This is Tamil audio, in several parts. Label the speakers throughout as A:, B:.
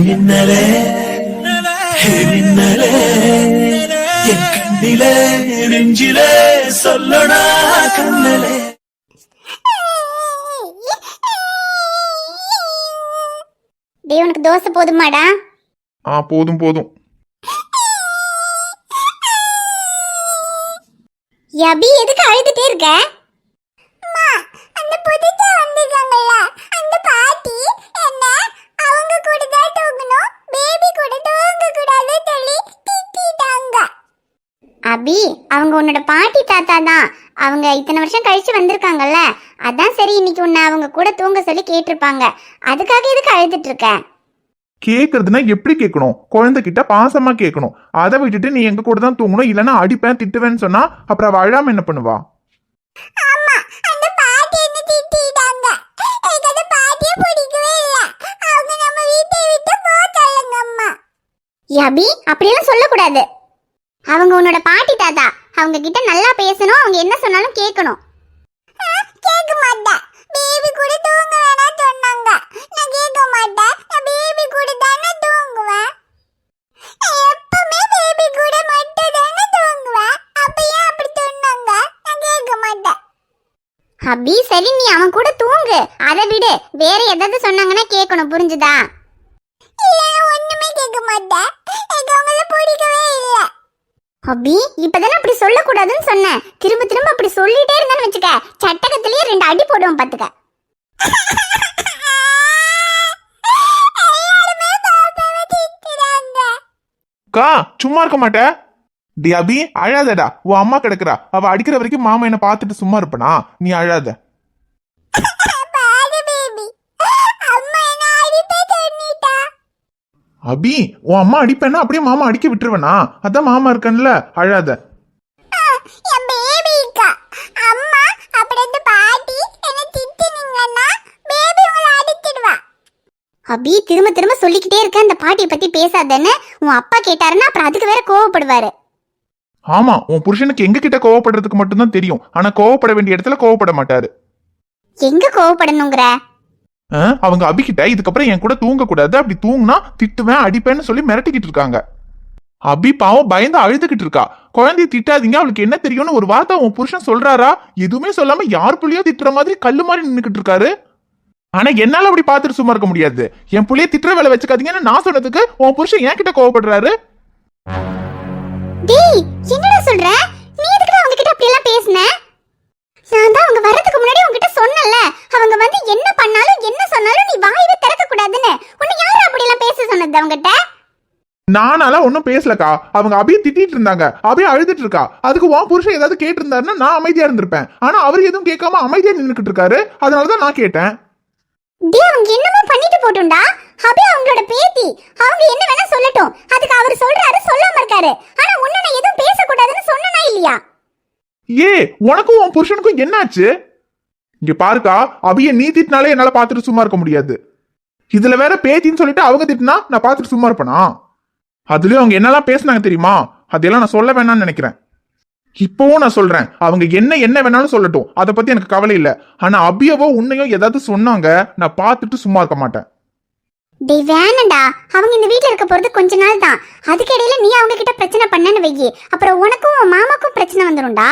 A: மின்னலே மின்னலே என் கண்ணிலே நெஞ்சிலே சொல்லடா கண்ணலே.
B: உனக்கு தோசை போதுமாடா?
C: போதும் போதும்.
B: யபி எதுக்கு அழுதுட்டே இருக்க? அம்மா, அந்த புதுசா வந்திருக்காங்கல்ல அந்த பாட்டி என்ன அவங்க கூட தான் தூங்கணும், பேபி கூட தூங்க கூடாது சொல்லி திட்டிட்டாங்க. அபி, அவங்க உன்னோட பாட்டி தாத்தா தான். அவங்க இத்தனை வருஷம் கழிச்சு வந்திருக்காங்கல்ல, அதான் சரி இன்னைக்கு உன்னை அவங்க கூட தூங்க சொல்லி கேட்டிருப்பாங்க. அதுக்காக எதுக்கு அழுதுட்டு இருக்க?
C: கேக்குறதுனா எப்படி கேட்கணும்? குழந்தைகிட்ட பாசமா கேட்கணும். அதை விட்டுட்டு நீ எங்க கூட தான் தூங்கணும், இல்லைன்னா அடிப்பேன் திட்டுவேன்னு சொன்னா அப்புறம் அவ அழாம என்ன பண்ணுவா?
B: யபி, அப்படியெல்லாம் சொல்லக்கூடாது. அவங்க உன்னோட பாட்டி தாத்தா, அவங்க கிட்ட நல்லா பேசணும், அவங்க என்ன சொன்னாலும் கேட்கணும். கேட்க மாட்டேன், பேபி கூட தூங்க வேணாம் சொன்னாங்க. நான் கேட்க மாட்டேன், நான் பேபி கூட தானே தூங்குவேன். எப்பவுமே பேபி கூட மட்டும் தானே தூங்குவேன். அப்ப ஏன் அப்படி சொன்னாங்க? நான் கேட்க மாட்டேன். அபி, சரி நீ அவன் கூட தூங்கு, அதை விடு. வேற ஏதாவது சொன்னாங்கன்னா கேட்கணும், புரிஞ்சுதா? ஒண்ணுமே கேட்க மாட்டேன், எனக்கு அவங்கள பிடிக்கவே இல்ல. அபி, இப்பதானே அப்படி சொல்லக்கூடாதுன்னு சொன்னேன். திரும்ப திரும்ப அப்படி சொல்லிட்டே இருந்தான்னு வச்சுக்க, சட்டகத்திலேயே 2 அடி போடுவோம் பாத்துக்க.
C: சும்மா இருக்க மாட்ட? டி அபி, அழாதடா. உன் அம்மா கிடக்குறா, அவ அடிக்கிற வரைக்கும் மாமா என்ன பார்த்துட்டு சும்மா இருப்பனா? நீ அழாத. அபி, உன் அம்மா அடிப்பேன்னா அப்படியே மாமா அடிக்க விட்டுருவனா? அதான் மாமா இருக்கன்ல, அழாத.
B: அபி, திரும்ப திரும்ப சொல்லிக்கிட்டே இருக்க, அந்த பாட்டியை பத்தி பேசாதன்னு உன் அப்பா கேட்டாருன்னா அப்புறம் அதுக்கு வேற கோவப்படுவாரு.
C: ஆமா, உன் புருஷனுக்கு எங்க கிட்ட கோவப்படுறதுக்கு மட்டும்தான் தெரியும். ஆனா கோவப்பட வேண்டிய இடத்துல கோவப்பட மாட்டாரு.
B: எங்க கோவப்படணுங்கிற?
C: அவங்க அபிகிட்ட இதுக்கப்புறம் என் கூட தூங்க கூடாது, அப்படி தூங்குனா திட்டுவேன் அடிப்பேன்னு சொல்லி மிரட்டிக்கிட்டு இருக்காங்க. அபி பாவம் பயந்து அழுதுகிட்டு இருக்கா. குழந்தைய திட்டாதீங்க, அவளுக்கு என்ன தெரியும்னு ஒரு வார்த்தை உன் புருஷன் சொல்றாரா? எதுவுமே சொல்லாம யார் புள்ளியோ திட்டுற மாதிரி கல்லு மாதிரி நின்னுக்கிட்டு இருக்காரு. ஆனா என்னால அப்படி பார்த்துட்டு சும்மா இருக்க முடியாது. என் புள்ளைய திட்டுற வேலை வச்சுக்காதீங்கன்னு நான் சொன்னதுக்கு உன் புருஷன் என் கிட்ட கோவப்படுறாரு.
B: என்னடா சொல்ற? நீ எதுக்கு அவங்க கிட்ட அப்படி எல்லாம் பேசுன? நான் தான் அவங்க வரதுக்கு முன்னாடி உன்கிட்ட சொன்னல, அவங்க வந்து என்ன பண்ணாலும் என்ன சொன்னாலும் நீ வாயவே திறக்க கூடாதுன்னு. உன்னை யாரு அப்படி எல்லாம் பேச சொன்னது அவங்ககிட்ட?
C: நானால ஒன்னும் பேசலக்கா. அவங்க அபிய திட்டிட்டு இருந்தாங்க, அபிய அழுதுட்டு இருக்கா. அதுக்கு உன் புருஷன் ஏதாவது கேட்டு இருந்தாருன்னா நான் அமைதியா இருந்திருப்பேன். ஆனா அவர் எதுவும் கேட்காம அமைதியா நின்னுக்கிட்டு இருக்காரு. அதனாலதான் நான் கேட்டேன்.
B: அவங்க என்னமோ பண்ணிட்டு போட்டுண்டா. அபி அவங்களோட பேத்தி, அவங்க என்ன வேணா சொல்லட்டும். அதுக்கு அவர் சொல்றாரு, சொல்லாம இருக்காரு. ஆனா உன்னை நான் எதுவும் பேசக்கூடாதுன்னு சொன்னனா இல்லையா?
C: உனக்கும் உன் புருஷனுக்கும் என்னாச்சு? இங்க பாருக்கா, அபிய நீ திட்டினாலே என்னால பாத்துட்டு சும்மா இருக்க முடியாது. இதுல வேற பேத்தின்னு சொல்லிட்டு அவங்க திட்டினா நான் பாத்துட்டு சும்மா இருப்பேனா? அதுலயும் அவங்க என்னெல்லாம் பேசினாங்க தெரியுமா? அதெல்லாம் நான் சொல்ல வேணாம்னு நினைக்கிறேன். இப்பவும் நான் சொல்றேன், அவங்க என்ன வேணாலும் சொல்லட்டும், அதை பத்தி எனக்கு கவலை இல்ல. ஆனா அபியவோ உன்னையும் ஏதாவது சொன்னாங்க, நான் பாத்துட்டு சும்மா இருக்க மாட்டேன்.
B: வேணண்டா, அவங்க இந்த வீட்டுல இருக்க போறது கொஞ்ச நாள் தான். அதுக்கு இடையில நீ அவங்க கிட்ட பிரச்சனை பண்ணனு வையி, அப்புறம் உனக்கும் உன் மாமாக்கும் பிரச்சனை வந்துரும்டா.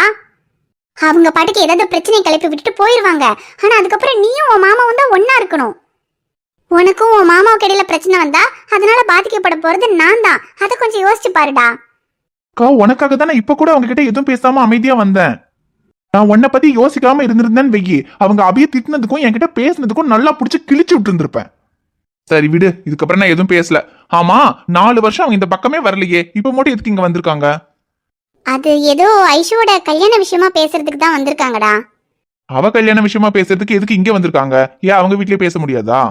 B: அவங்க பாட்டுக்கு ஏதாவது பிரச்சனை கிளப்பி விட்டுட்டு போயிருவாங்க. ஆனா அதுக்கப்புறம் நீயும் உன் மாமாவும் தான் ஒன்னா இருக்கணும். உனக்கும் உன் மாமாவுக்கு இடையில பிரச்சனை வந்தா அதனால பாதிக்கப்பட போறது நான் தான். அதை கொஞ்சம் யோசிச்சு பாருடா.
C: உனக்காக தானே இப்ப கூட அவங்க கிட்ட எதுவும் பேசாம அமைதியா வந்தேன். நான் உன்னை பத்தி யோசிக்காம இருந்திருந்தேன்னு வெயி, அவங்க அபிய திட்டினதுக்கும் என்கிட்ட பேசினதுக்கும் நல்லா புடிச்சு கிழிச்சு விட்டு இருந்திருப்பேன். சரி விடு, இதுக்கப்புறம் நான் எதுவும் பேசல. ஆமா, 4 வருஷம் அவங்க இந்த பக்கமே வரலையே, இப்ப மட்டும் எதுக்கு இங்க வந்திருக்காங்க?
B: அது ஏதோ ஐஷுவோட கல்யாண விஷயமா பேசுறதுக்கு தான் வந்திருக்காங்கடா.
C: அவ கல்யாண விஷயமா பேசுறதுக்கு எதுக்கு இங்க வந்திருக்காங்க? ஏன் அவங்க வீட்லயே பேச முடியாதா?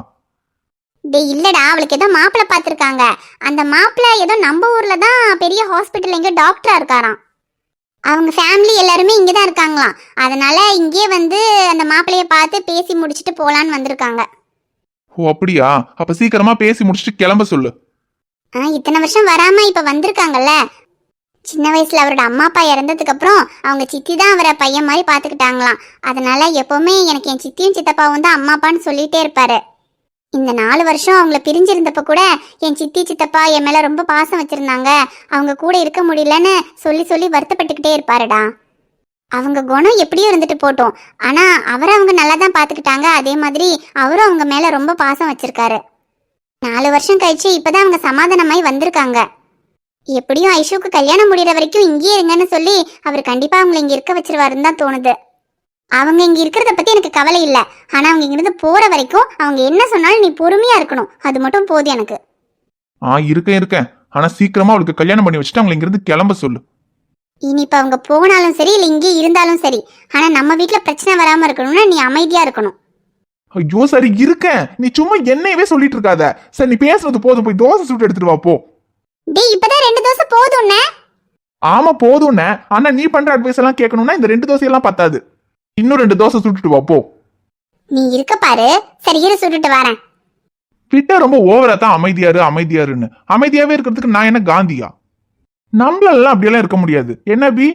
B: இல்லடா, அவளுக்கு ஏதோ மாப்பிள்ள பாத்திருக்காங்க. அந்த மாப்பிள்ள ஏதோ நம்ம ஊர்ல தான் பெரிய ஹாஸ்பிட்டல் எங்க டாக்டரா இருக்காராம். அவங்க ஃபேமிலி எல்லாருமே இங்கதான் இருக்காங்களாம். அதனால இங்கே வந்து அந்த மாப்பிள்ளைய பார்த்து பேசி முடிச்சுட்டு போலான்னு வந்திருக்காங்க.
C: ஓ அப்படியா? அப்ப சீக்கிரமா பேசி முடிச்சுட்டு கிளம்ப சொல்லு.
B: இத்தனை வருஷம் வராம இப்ப வந்திருக்காங்கல்ல. சின்ன வயசுல அவரோட அம்மா அப்பா இறந்ததுக்கு அப்புறம் அவங்க சித்தி தான் அவரை பையன் மாதிரி பாத்துக்கிட்டாங்களாம். அதனால எப்பவுமே எனக்கு என் சித்தியும் சித்தப்பாவும் தான் அம்மா அப்பான்னு சொல்லிட்டே இருப்பாரு. இந்த 4 வருஷம் அவங்கள பிரிஞ்சிருந்தப்ப கூட என் சித்தி சித்தப்பா என் மேல ரொம்ப பாசம் வச்சிருந்தாங்க. அவங்க கூட இருக்க முடியலன்னு சொல்லி சொல்லி வருத்தப்பட்டுக்கிட்டே இருப்பாருடா. அவங்க குணம் எப்படியோ இருந்துட்டு போட்டோம், ஆனா அவரை அவங்க நல்லா தான் பாத்துக்கிட்டாங்க. அதே மாதிரி அவரும் அவங்க மேல ரொம்ப பாசம் வச்சிருக்காரு. 4 வருஷம் கழிச்சு இப்பதான் அவங்க சமாதானமாய் வந்திருக்காங்க. எப்படியும் ஐஷுக்கு கல்யாணம் முடிகிற வரைக்கும் இங்கேயே இருங்கன்னு சொல்லி அவர் கண்டிப்பா அவங்களை இங்க இருக்க வச்சிருவாருன்னு தான் தோணுது. அவங்க இங்க இருக்கிறத பத்தி எனக்கு கவலை இல்லை, ஆனா அவங்க இங்கிருந்து போற வரைக்கும் அவங்க என்ன சொன்னாலும் நீ பொறுமையா இருக்கணும். அது மட்டும் போதும் எனக்கு.
C: இருக்கேன். ஆனா சீக்கிரமா அவளுக்கு கல்யாணம் பண்ணி வச்சுட்டு அவங்களை இங்கிருந்து கிளம்ப சொல்லு.
B: இனி இப்ப அவங்க போனாலும் சரி இல்ல இங்கே இருந்தாலும் சரி, ஆனா நம்ம வீட்டுல பிரச்சனை வராம இருக்கணும்னா நீ அமைதியா இருக்கணும்.
C: ஐயோ சரி இருக்கேன், நீ சும்மா என்னையவே சொல்லிட்டு இருக்காத. சரி நீ பேசுறது போதும், போய் தோசை சுட்டு எடுத்துட்டு வா போ.
B: டேய் இப்பதான் 2 தோசை போதும்னே.
C: ஆமா போதும்னே, ஆனா நீ பண்ற அட்வைஸ் எல்லாம் கேட்கணும்னா இந்த 2 தோசையெல்லாம் பத்தாது. இன்னும் 2 தோசை சுட்டுட்டு வா போ.
B: நீ இருக்க பாரு, சரி இரு சுட்டுட்டு வரேன்.
C: கிட்ட ரொம்ப ஓவரா தான் அமைதியாருன்னு. அமைதியாவே இருக்கிறதுக்கு நான் என்ன காந்தியா? நம்மளெல்லாம் அப்படியெல்லாம் இருக்க முடியாது. என்ன அபி?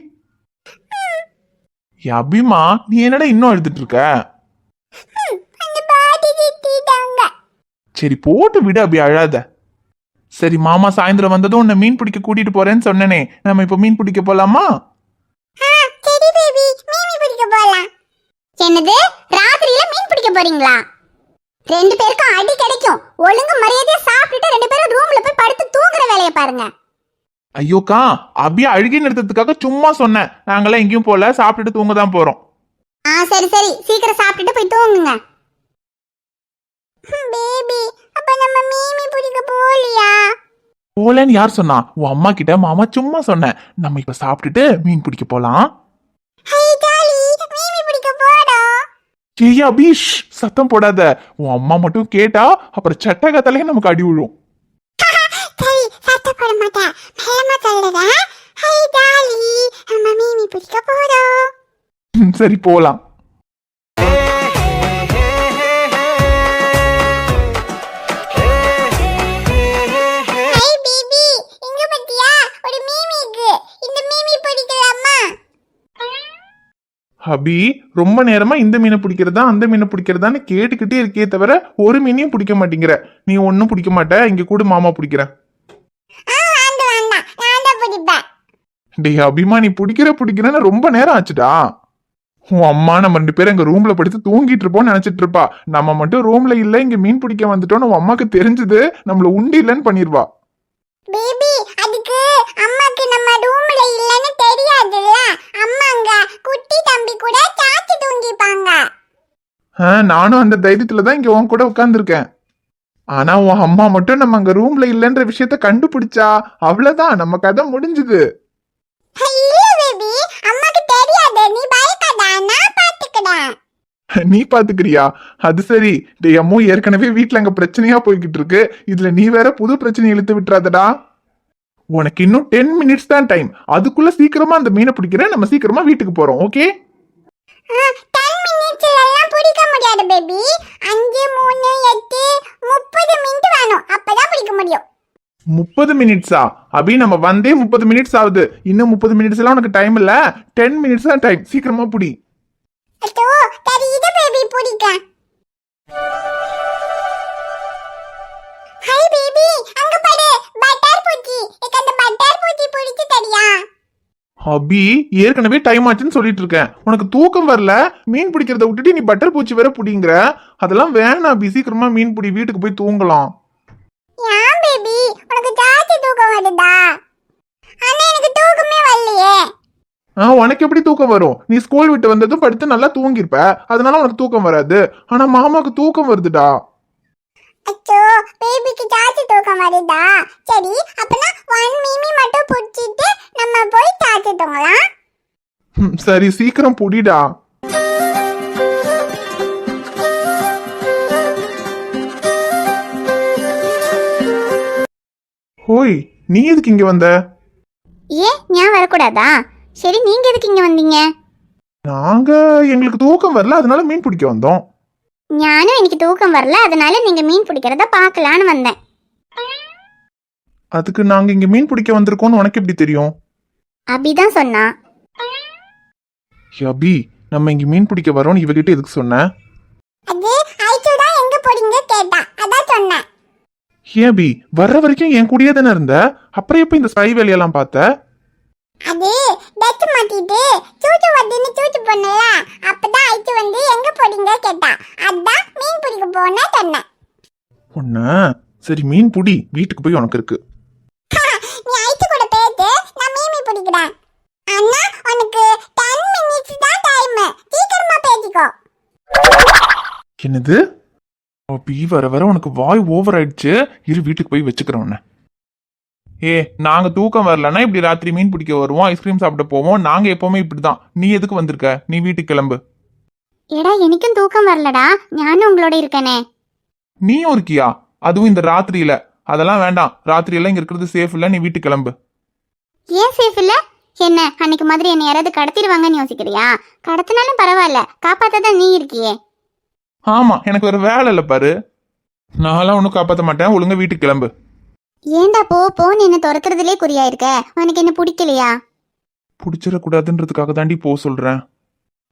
C: அபிமா நீ என்னடா இன்னும் எழுதிட்டு இருக்க? சரி போட்டு விடு அபி, அழாத. சரி மாமா சாயந்தரம் வந்ததும் உன்னை மீன் பிடிக்க கூட்டிட்டு போறேன்னு சொன்னனே, நம்ம இப்ப மீன் பிடிக்க போலாமா?
B: என்னது, ராத்திரியில மீன் பிடிக்க போறீங்களா? 2 பேருக்கும் அடி கிடைக்கும். ஒழுங்கு மரியாதையா சாப்பிட்டுட்டு 2 பேரும் ரூம்ல போய் படுத்து தூங்குற வேலையை பாருங்க.
C: ஐயோக்கா, அபியா அழுகி நிறுத்ததுக்காக சும்மா சொன்னேன். நாங்களாம் எங்கேயும் போல, சாப்பிட்டுட்டு தூங்க தான் போறோம்.
B: சரி சீக்கிரம் சாப்பிட்டுட்டு போய் தூங்குங்க. பேபி, அப்ப நம்ம மீன் பிடிக்க போலியா?
C: போலன்னு யார் சொன்னா? உன் அம்மா கிட்ட மாமா சும்மா சொன்னேன். நம்ம இப்ப சாப்பிட்டுட்டு மீன் பிடிக்க போலாம். ஏய் அபீஷ், சத்தம் போடாத. உன் அம்மா மட்டும் கேட்டா அப்புறம் சட்டகத்தலையே நமக்கு அடி விழும். சரி போலாம். அபி ரொம்ப நேரமா இந்த மீனை பிடிக்கிறதா அந்த மீனை பிடிக்கிறதான்னு கேட்டுக்கிட்டே இருக்கே தவிர ஒரு மீனையும் பிடிக்க மாட்டேங்கிற. நீ ஒன்னும் பிடிக்க மாட்ட, இங்க கூட மாமா பிடிக்கிறேன். டேய் அபிமா, நீ பிடிக்கிறன்னு ரொம்ப நேரம் ஆச்சுடா. உன் அம்மா நம்ம 2 பேரும் எங்க ரூம்ல படுத்து தூங்கிட்டு இருப்போம்னு நினைச்சிட்டு இருப்பா. நம்ம மட்டும் ரூம்ல இல்ல இங்க மீன் பிடிக்க வந்துட்டோம்னு உன் அம்மாக்கு தெரிஞ்சது நம்மள உண்டு இல்லன்னு பண்ணிருவா.
B: பேபி, அதுக்கு அம்மாக்கு நம்ம ரூம்ல இல்லன்னு தெரியாதுல்ல. அம்மாங்க குட்டி தம்பி கூட சாச்சி தூங்கிப்பாங்க.
C: நானும் அந்த தைரியத்துல தான் இங்க உன் கூட உட்கார்ந்துருக்கேன். ஆனா உன் அம்மா மட்டும் நம்ம அங்க ரூம்ல இல்லன்ற விஷயத்த கண்டுபிடிச்சா அவ்வளவுதான், நம்ம கதை முடிஞ்சுது.
B: இல்ல பேபி, அம்மாக்கு தெரியாது. நீ பயப்படாத, நான் பாத்துக்கிறேன்.
C: நீ பாத்துக்கிறியா? அது சரி. டேய் அம்மு, ஏற்கனவே வீட்டுல அங்க பிரச்சனையா போய்கிட்டு இருக்கு. இதுல நீ வேற புது பிரச்சனை இழுத்து விட்டுறாதடா. உனக்கு இன்னும் 10 மினிட்ஸ் தான் டைம். அதுக்குள்ள சீக்கிரமா அந்த மீனை பிடிக்கிறேன். நம்ம சீக்கிரமா வீட்டுக்கு போறோம். ஓகே?
B: 10 மினிட்ஸ்ல எல்லாம் பிடிக்க முடியாது பேபி. 5 3 8 30 மினிட் வேணும். அப்பதான் பிடிக்க முடியும்.
C: 30 மினிட்ஸா? அபி நம்ம வந்தே 30 மினிட்ஸ் ஆகுது. இன்னும் 30 மினிட்ஸ் எல்லாம் உனக்கு டைம் இல்ல. 10 மினிட்ஸ் தான் டைம். சீக்கிரமா பிடி.
B: அச்சோ, தெரியுது பேபி, பிடிக்க. ஹாய் பேபி, அங்க பாரு, பட்டர் பூச்சி. எனக்கு அந்த பட்டர் பூச்சி பிடிச்சு தரியா?
C: அபி ஏற்கனவே டைம் ஆச்சுன்னு சொல்லிட்டு இருக்கேன். உனக்கு தூக்கம் வரல, மீன் பிடிக்கிறத விட்டுட்டு நீ பட்டர் பூச்சி வேற பிடிங்கிற. அதெல்லாம் வேணாம் அபி, சீக்கிரமா மீன் பிடி, வீட்டுக்கு போய் தூங்கலாம்.
B: ஏன் பேபி, உனக்கு ஜாஸ்தி தூக்கம் வருதா? ஆனா எனக்கு தூக்கமே வரலையே.
C: உனக்கு எப்படி தூக்கம் வரும்? நீ ஸ்கூல் விட்டு வந்ததும் படுத்து நல்லா தூங்கிருப்ப, அதனால உனக்கு தூக்கம் வராது. ஆனா மாமாக்கு தூக்கம் வருதுடா.
B: அச்சோ, பேபிக்கு ஜாஸ்தி தூக்கம் வருதா? சரி, அப்பனா 1 மீமி மட்டும் புடிச்சிட்டு நம்ம போய் சாச்சி தூங்கலாம்.
C: சரி சீக்கிரம் புடிடா. ஹோய், நீ எதுக்கு இங்க வந்த?
B: நான் வரக்கூடாதா? சரி, நீங்க எதுக்கு இங்க வந்தீங்க?
C: நாங்க எங்களுக்கு தூக்கம் வரல, அதனால மீன் பிடிக்க வந்தோம்.
B: ஞானும் எனக்கு தூக்கம் வரல, அதனால நீங்க மீன் பிடிக்கிறத பார்க்கலான்னு வந்தேன்.
C: அதுக்கு நாங்க இங்க மீன் பிடிக்க வந்திருக்கோம்னு உனக்கு எப்படி தெரியும்?
B: அபிதான் சொன்னா.
C: அபி, நம்ம இங்க மீன் பிடிக்க வரோம்னு இவகிட்ட எதுக்கு சொன்ன?
B: அது ஐச்சு தான் எங்க போறீங்க கேட்டா.
C: ஏன் அபி, வர்ற வரைக்கும் என் கூடயே தானே இருந்த, அப்புறம் எப்ப இந்த ஸ்பை வேலையெல்லாம் பார்த்த?
B: அது டச் மாட்டிட்டு சூட்டு வட்டின்னு சூட்டு பண்ணல, அப்பதான் ஐட்டு வந்து எங்க போறீங்க கேட்டா, அதான் மீன் பிடிக்க போனா சொன்னேன்.
C: ஒண்ணு சரி, மீன் புடி, வீட்டுக்கு போய் உனக்கு இருக்கு.
B: நீ ஐட்டு கூட பேசு, நான் மீன் பிடிக்கிறேன். அண்ணா உனக்கு 10 மினிட்ஸ் தான் டைம், சீக்கிரமா பேசிக்கோ.
C: என்னது அபி, வர வர உனக்கு வாய் ஓவர் ஆயிடுச்சு. இரு, வீட்டுக்கு போய் வச்சுக்கிறேன் உன்னை. நாங்க தூக்கம் வரலன்னா இப்படி ராத்திரி மீன் பிடிக்க வருவோம், ஐஸ்கிரீம் சாப்பிட போவோம். நாங்க எப்பவுமே இப்படிதான். நீ எதுக்கு வந்திருக்க? நீ வீட்டுக்கு கிளம்பு.
B: ஏடா எனக்கும் தூக்கம் வரலடா, நானும் உங்களோட இருக்கனே.
C: நீயும் இருக்கியா? அதுவும் இந்த ராத்திரியில? அதெல்லாம் வேண்டாம், ராத்திரியெல்லாம் இங்க இருக்கிறது சேஃப் இல்ல, நீ வீட்டுக்கு கிளம்பு.
B: ஏன் சேஃப் இல்ல? என்ன அன்னைக்கு மாதிரி என்ன யாராவது கடத்திடுவாங்கன்னு யோசிக்கிறியா? கடத்தினாலும் பரவாயில்ல, காப்பாத்ததான் நீ இருக்கியே.
C: ஆமா, எனக்கு ஒரு வேலை இல்ல பாரு. நான்லாம் ஒன்னும் காப்பாத்த மாட்டேன், ஒழுங்கா வீட்டுக்கு கிளம்பு.
B: ஏண்டா போன்னு என்ன துரத்துறதுலே குறியா இருக்க? உனக்கு என்ன பிடிக்கலையா?
C: பிடிச்சிடக்கூடாதுன்றதுக்காக தாண்டி போ சொல்றேன்.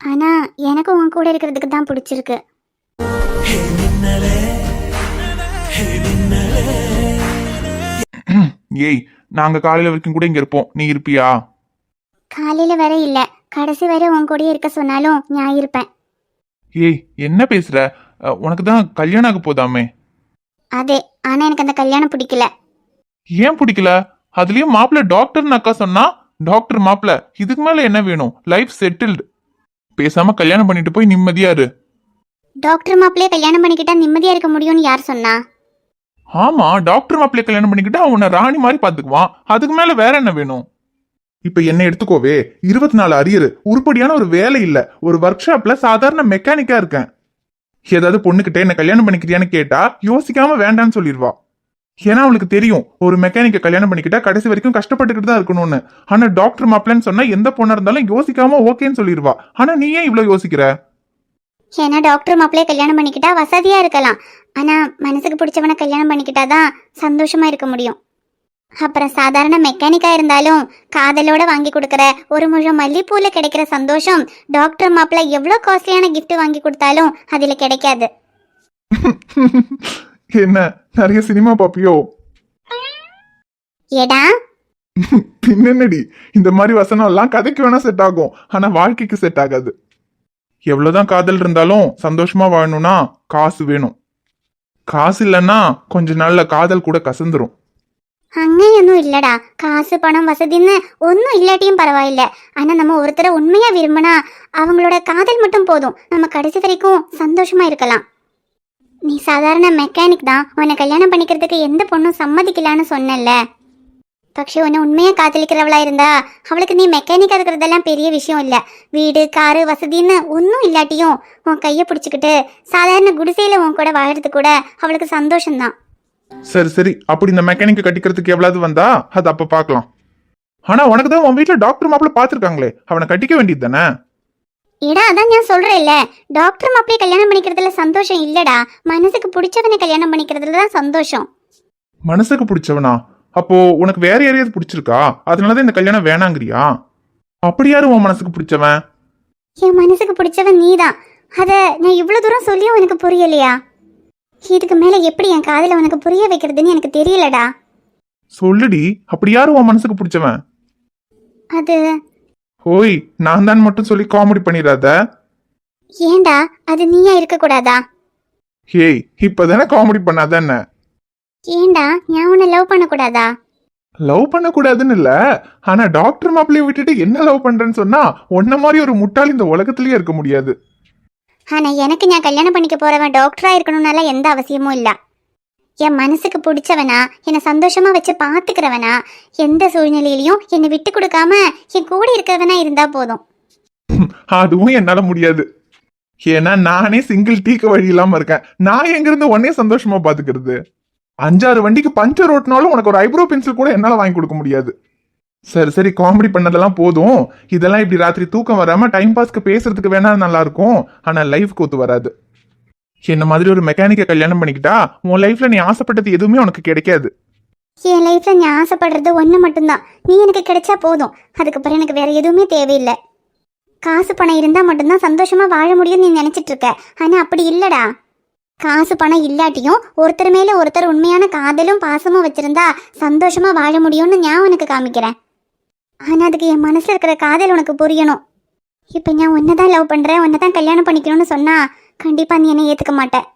B: ஆனா எனக்கு உன் கூட இருக்கிறதுக்கு தான் பிடிச்சிருக்கு.
C: ஏய், நாங்க காலையில வரைக்கும் கூட இங்க இருப்போம், நீ இருப்பியா?
B: காலையில வர இல்ல, கடைசி வரை உன் கூடயே இருக்க சொன்னாலும் நான் இருப்பேன்.
C: ஏய், என்ன பேசுற? உனக்கு தான் கல்யாணம் ஆக போதாமே.
B: அதே, ஆனா எனக்கு அந்த கல்யாணம் பிடிக்கல.
C: ஏன் பிடிக்கல? அதுலயும் மாப்பிள்ள டாக்டர்னு அக்கா சொன்னா. டாக்டர் மாப்பிள்ள, இதுக்கு மேல என்ன வேணும்? Life settled. பேசாம கல்யாணம் பண்ணிட்டு போய் நிம்மதியா இரு.
B: டாக்டர் மாப்பிள்ளைய கல்யாணம் பண்ணிக்கிட்டா நிம்மதியா இருக்க முடியும்னு யார் சொன்னா?
C: ஆமா, டாக்டர் மாப்பிள்ளைய கல்யாணம் பண்ணிக்கிட்டா உன்னை ராணி மாதிரி பாத்துக்குவான். அதுக்கு மேல வேற என்ன வேணும்? இப்ப என்ன எடுத்துக்கோவே, 24 அரியர், உருப்படியான ஒரு வேலை இல்ல, ஒரு ஒர்க் ஷாப்ல சாதாரண மெக்கானிக்கா இருக்கேன். ஏதாவது பொண்ணுகிட்ட என்ன கல்யாணம் பண்ணிக்கிறியான்னு கேட்டா யோசிக்காம வேண்டான்னு சொல்லிடுவா. ஏன்னா அவளுக்கு தெரியும், ஒரு மெக்கானிக்க கல்யாணம் பண்ணிக்கிட்டா கடைசி வரைக்கும் கஷ்டப்பட்டுக்கிட்டு தான் இருக்கணும்னு. ஆனா டாக்டர் மாப்பிள்ளன்னு சொன்னா எந்த பொண்ணா இருந்தாலும் யோசிக்காம ஓகேன்னு சொல்லிடுவா. ஆனா நீ ஏன் இவ்வளவு யோசிக்கிற?
B: ஏன்னா டாக்டர் மாப்பிள்ளைய கல்யாணம் பண்ணிக்கிட்டா வசதியா இருக்கலாம், ஆனா மனசுக்கு பிடிச்சவனை கல்யாணம் பண்ணிக்கிட்டாதான் சந்தோஷமா இருக்க முடியும். அப்புறம் சாதாரண மெக்கானிக்கா இருந்தாலும் காதலோட வாங்கி கொடுக்கற ஒரு முழம் மல்லிப்பூல கிடைக்கிற சந்தோஷம் டாக்டர் மாப்பிள்ள எவ்வளவு காஸ்ட்லியான கிஃப்ட் வாங்கி கொடுத்தாலும் அதுல கிடைக்காது.
C: என்ன நிறைய சினிமா பாப்பியோ?
B: ஏடா
C: பின்னடி, இந்த மாதிரி வசனம் எல்லாம் கதைக்கு வேணா செட் ஆகும், ஆனா வாழ்க்கைக்கு செட் ஆகாது. எவ்வளவுதான் காதல் இருந்தாலும் சந்தோஷமா வாழணும்னா காசு வேணும். காசு இல்லைன்னா கொஞ்ச நாள்ல காதல் கூட கசந்துரும்.
B: அங்கேயும் இல்லடா, காசு பணம் வசதின்னு ஒன்னும் இல்லாட்டியும் பரவாயில்ல, ஆனா நம்ம ஒருத்தரை உண்மையா விரும்பினா அவங்களோட காதல் மட்டும் போதும், நம்ம கடைசி வரைக்கும் சந்தோஷமா இருக்கலாம். நீ சாதாரண மெக்கானிக் தான், உன்னை கல்யாணம் பண்ணிக்கிறதுக்கு எந்த பொண்ணும் சம்மதிக்கலான்னு சொன்னல. പക്ഷെ உன்னை உண்மையா காதலிக்கிறவளா இருந்தா அவளுக்கு நீ மெக்கானிக்கா இருக்கிறதெல்லாம் பெரிய விஷயம் இல்ல. வீடு காரு வசதின்னு ஒன்னும் இல்லாட்டியும் உன் கையை பிடிச்சிக்கிட்டு சாதாரண குடிசையில உன் கூட வாழறது கூட அவளுக்கு சந்தோஷம்தான்.
C: சரி சரி, அப்படி இந்த மெக்கானிக்க கட்டிக்கிறதுக்கு எவ்வளவு வந்தா அது அப்ப பாக்கலாம். ஆனா உனக்கு தான் உன் வீட்டுல டாக்டர் மாப்பிள்ள பாத்துருக்காங்களே, அவனை கட்டிக்க வேண்டியது தானே?
B: ஏடா அதான் நான் சொல்றேன்ல, டாக்டர் மாப்பிள்ளைய கல்யாணம் பண்ணிக்கிறதுல சந்தோஷம் இல்லடா, மனசுக்கு பிடிச்சவனை கல்யாணம் பண்ணிக்கிறதுல தான் சந்தோஷம்.
C: மனசுக்கு பிடிச்சவனா? அப்போ உனக்கு வேற யாரையாவது பிடிச்சிருக்கா? அதனாலதான் இந்த கல்யாணம் வேணாங்கிறியா? அப்படி யாரு உன் மனசுக்கு பிடிச்சவன்?
B: என் மனசுக்கு பிடிச்சவன் நீதான். அத நான் இவ்வளவு தூரம் சொல்லியும் உனக்கு புரியலையா? இதுக்கு மேல எப்படி என் காதல உனக்கு புரிய வைக்கிறதுன்னு எனக்கு தெரியலடா.
C: சொல்லுடி, அப்படி யாரு உன் மனசுக்கு பிடிச்சவன்?
B: அது
C: ஓய், நான் தான் மட்டும் சொல்லி காமெடி பண்ணிடாத.
B: ஏண்டா, அது நீயா இருக்க கூடாதா?
C: ஏய், இப்பதானே காமெடி பண்ணாத என்ன?
B: ஏண்டா, நான் உன்னை லவ் பண்ண கூடாதா?
C: லவ் பண்ண கூடாதுன்னு இல்ல, ஆனா டாக்டர் மாப்பிள்ளைய விட்டுட்டு என்ன லவ் பண்றேன்னு சொன்னா உன்ன மாதிரி ஒரு முட்டாள் இந்த உலகத்திலேயே இருக்க முடியாது.
B: ஆனா எனக்கு நான் கல்யாணம் பண்ணிக்க போறவன் டாக்டரா இருக்கணும்னால எந்த அவசியமும் இல்ல. என் மனசுக்கு பிடிச்சவனா, என்னை சந்தோஷமா வச்சு பாத்துக்கிறவனா, எந்த சூழ்நிலையிலையும் என்னை விட்டு கொடுக்காம என் கூட இருக்கிறவனா இருந்தா போதும்.
C: அதுவும் என்னால முடியாது. ஏன்னா நானே சிங்கிள் டீக்கு வழி இல்லாம இருக்கேன். நான் எங்க இருந்து உன்னே சந்தோஷமா பாத்துக்கிறது? 5-6 வண்டிக்கு பஞ்சர் ஓட்டினாலும் உனக்கு ஒரு ஐப்ரோ பென்சில் கூட என்னால வாங்கி கொடுக்க முடியாது. சரி சரி, காமெடி பண்ணதெல்லாம் போதும். இதெல்லாம் இப்படி ராத்திரி தூக்கம் வராம டைம் பாஸ்க்கு பேசுறதுக்கு வேணா நல்லா இருக்கும், ஆனா லைஃப்க்கு ஒத்து வராது. என்ன மாதிரி ஒரு மெக்கானிக்க கல்யாணம் பண்ணிக்கிட்டா உன் லைஃப்ல நீ ஆசைப்பட்டது எதுவுமே உனக்கு கிடைக்காது.
B: என் லைஃப்ல நீ ஆசைப்படுறது ஒண்ணு மட்டும்தான், நீ எனக்கு கிடைச்சா போதும். அதுக்கப்புறம் எனக்கு வேற எதுவுமே தேவையில்லை. காசு பணம் இருந்தா மட்டும்தான் சந்தோஷமா வாழ முடியும்னு நீ நினைச்சிட்டு இருக்க, ஆனா அப்படி இல்லடா. காசு பணம் இல்லாட்டியும் ஒருத்தர் மேல ஒருத்தர் உண்மையான காதலும் பாசமும் வச்சிருந்தா சந்தோஷமா வாழ முடியும்னு நான் உனக்கு காமிக்கிறேன். ஆனா அதுக்கு என் மனசுல இருக்கிற காதல் உனக்கு புரியணும். இப்ப நான் உன்னதான் லவ் பண்றேன், உன்னதான் கல்யாணம் பண்ணிக்கணும்னு சொன்னா கண்டிப்பா நீ என்னை ஏத்துக்க மாட்டேன்.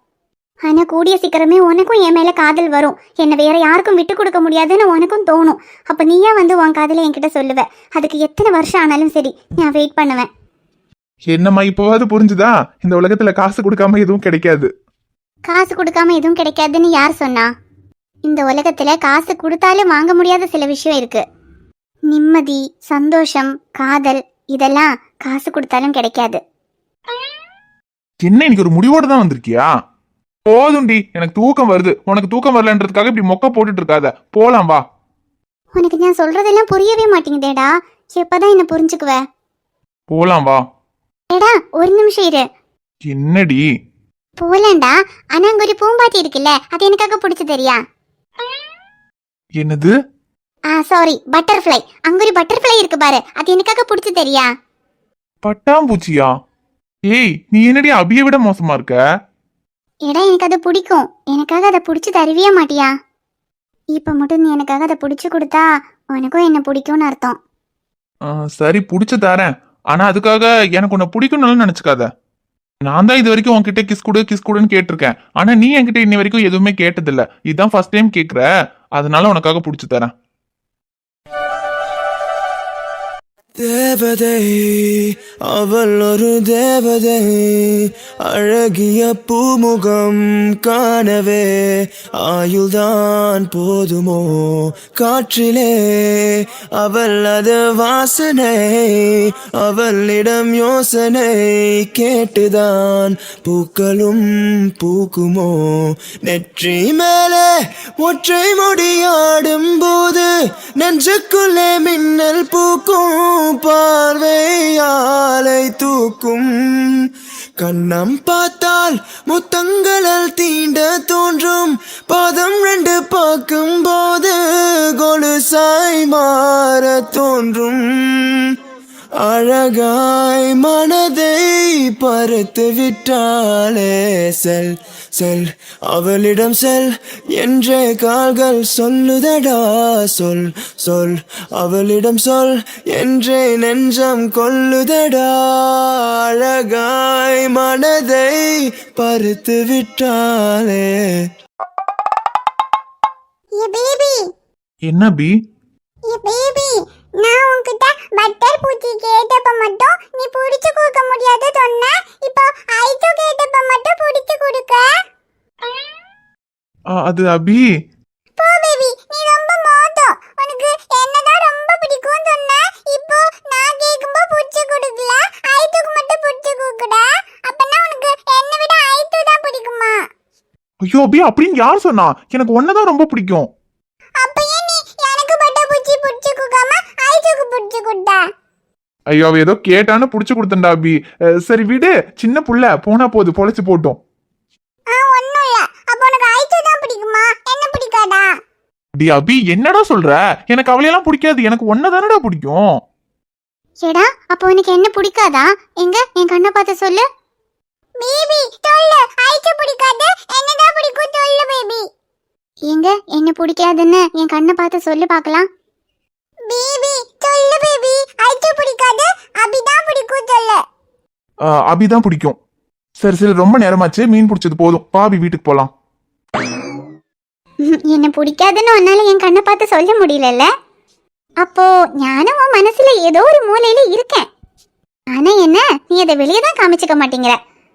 B: ஆனா கூடிய சீக்கிரமே உனக்கும் என் மேல காதல் வரும். என்னை வேற யாருக்கும் விட்டு கொடுக்க முடியாதுன்னு உனக்கும் தோணும். அப்ப நீயா வந்து உன் காதலை என்கிட்ட சொல்லுவ. அதுக்கு எத்தனை வருஷம் ஆனாலும் சரி நான் வெயிட் பண்ணுவேன்.
C: என்னம்மா இப்போவாது புரிஞ்சுதா? இந்த உலகத்துல காசு கொடுக்காம எதுவும் கிடைக்காது.
B: காசு கொடுக்காம எதுவும் கிடைக்காதுன்னு யார் சொன்னா? இந்த உலகத்துல காசு கொடுத்தாலும் வாங்க முடியாத சில விஷயம் இருக்கு. நிம்மதி, சந்தோஷம், காதல் இதெல்லாம் காசு கொடுத்தாலும் கிடைக்காது.
C: என்ன இன்னைக்கு ஒரு முடிவோட தான் வந்திருக்கியா? போதும்டி, எனக்கு தூக்கம் வருது. உனக்கு தூக்கம் வரலன்றதுக்காக இப்படி மொக்க போட்டுட்டு இருக்காத. போலாம் வா.
B: உனக்கு நான் சொல்றதெல்லாம் புரியவே மாட்டேங்குதேடா. எப்பதான் என்ன புரிஞ்சுக்குவ?
C: போலாம் வா.
B: ஏடா ஒரு நிமிஷம் இரு.
C: என்னடி?
B: போலண்டா. ஆனா அங்க ஒரு பூம்பாட்டி இருக்குல்ல, அது எனக்காக பிடிச்சு தெரியா?
C: என்னது?
B: Sorry, butterfly. அங்க ஒரு பட்டர்ஃப்ளை இருக்கு பாரு, அது எனக்காக பிடிச்சு தெரியா?
C: பட்டாம்பூச்சியா? ஏய், நீ என்னடி அபியை விட மோசமா இருக்க?
B: ஏடா எனக்கு அது பிடிக்கும். எனக்காக அதை பிடிச்சி தருவியா மாட்டியா? இப்ப மட்டும் நீ எனக்காக அதை பிடிச்சு கொடுத்தா உனக்கும் என்ன பிடிக்கும்னு அர்த்தம்.
C: சரி, பிடிச்சு தரேன். ஆனா அதுக்காக எனக்கு உன்னை பிடிக்கும்னு நினைச்சுக்காத. நான் தான் இது வரைக்கும் உன்கிட்ட கிஸ் கொடுன்னு கேட்டிருக்கேன். ஆனா நீ என்கிட்ட இன்னி வரைக்கும் எதுவுமே கேட்டதில்ல. இதுதான் ஃபர்ஸ்ட் டைம் கேட்குற. அதனால உனக்காக பிடிச்சு தரேன்.
A: தேவதை அவள் ஒரு தேவதை, அழகிய பூமுகம் காணவே ஆயுள்தான் போதுமோ? காற்றிலே அவள் அது வாசனை, அவளிடம் யோசனை கேட்டுதான் பூக்களும் பூக்குமோ? நெற்றி மேலே ஒற்றை முடியாடும் போது நெஞ்சுக்குள்ளே மின்னல் பூக்கும், பார்வையாலை தூக்கும். கண்ணம் பார்த்தால் முத்தங்களால் தீண்ட தோன்றும், பாதம் ரெண்டு பார்க்கும் போது கொலுசாய் மாற தோன்றும். அழகாய் மனதை பறித்து விட்டாளே, செல் செல் அவளிடம் செல் என்றே கால்கள் சொல்லுதடா. சொல் சொல் அவளிடம் சொல் என்றே நெஞ்சம் கொல்லுதடா. அழகாய் மனதை பறித்து விட்டாளே.
C: என்ன பி?
B: நான் உன்கிட்ட பட்டர் பூச்சி கேட்டப்ப மட்டும் நீ புடிச்சு கொடுக்க முடியாது சொன்ன. இப்போ ஐட்டு கேட்டப்ப மட்டும் புடிச்சு கொடுக்க.
C: அது அபி.
B: போ பேபி, நீ ரொம்ப மோட்டோ. உனக்கு என்னதான் ரொம்ப பிடிக்கும் சொன்ன. இப்போ நான் கேக்கும்போது புடிச்சு கொடுக்கல, ஐட்டுக்கு மட்டும் புடிச்சு கொடுக்கடா. அப்பனா உனக்கு என்ன விட ஐட்டு தான் பிடிக்குமா?
C: ஐயோ அபி, அப்படின்னு யார் சொன்னா? எனக்கு ஒன்னதான் ரொம்ப பிடிக்கும். ஐயோ, அவ ஏதோ கேட்டான்னு புடிச்சு கொடுத்தண்டா அபி. சரி விடு, சின்ன புள்ள போனா போது, பொழைச்சு போட்டோம். டி அபி, என்னடா சொல்ற? எனக்கு அவளையெல்லாம் பிடிக்காது. எனக்கு ஒன்னதானடா பிடிக்கும்.
B: ஏடா அப்போ உனக்கு என்ன பிடிக்காதா? எங்க என் கண்ணை பார்த்து சொல்லு. பேபி சொல்லு, ஐட்டு பிடிக்காது, என்னதான் பிடிக்கும் சொல்லு பேபி. எங்க என்ன பிடிக்காதுன்னு என் கண்ணை பார்த்து சொல்லு பார்க்கலாம். பேபி சொல்லு பேபி, ஐட்டு பிடிக்காது, அபிதான் பிடிக்கும் சொல்லு.
C: அபிதான் பிடிக்கும். சரி சரி, ரொம்ப நேரமாச்சு, மீன் பிடிச்சது போதும், பாபி வீட்டுக்கு போலாம்.
B: என்ன பிடிக்காதுன்னு உன்னால என் கண்ணை பார்த்து சொல்ல முடியலல்ல? அப்போ ஞானம் உன் மனசுல ஏதோ ஒரு மூலையில இருக்கேன். ஆனா என்ன, நீ அதை வெளியே தான் காமிச்சுக்க மாட்டேங்கிற.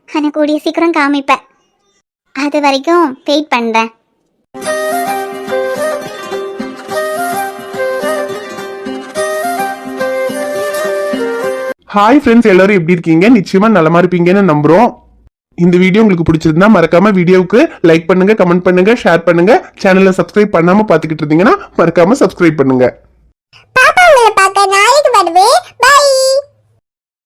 B: ஆனா கூடிய சீக்கிரம் காமிப்ப. அது வரைக்கும் வெயிட் பண்றேன்.
C: ஹாய் ஃப்ரெண்ட்ஸ், எல்லாரும் எப்படி இருக்கீங்க? நிச்சயமா நலமா இருப்பீங்கன்னு நம்புறோம். இந்த வீடியோ உங்களுக்கு பிடிச்சிருந்தா மறக்காம வீடியோவுக்கு லைக் பண்ணுங்க, கமெண்ட் பண்ணுங்க, ஷேர் பண்ணுங்க. சேனலை சப்ஸ்கிரைப் பண்ணாம பாத்துக்கிட்டு இருந்தீங்கன்னா மறக்காம சப்ஸ்கிரைப் பண்ணுங்க.
B: பாப்பா உங்களை பார்க்க நாளைக்கு வருவேன். பை.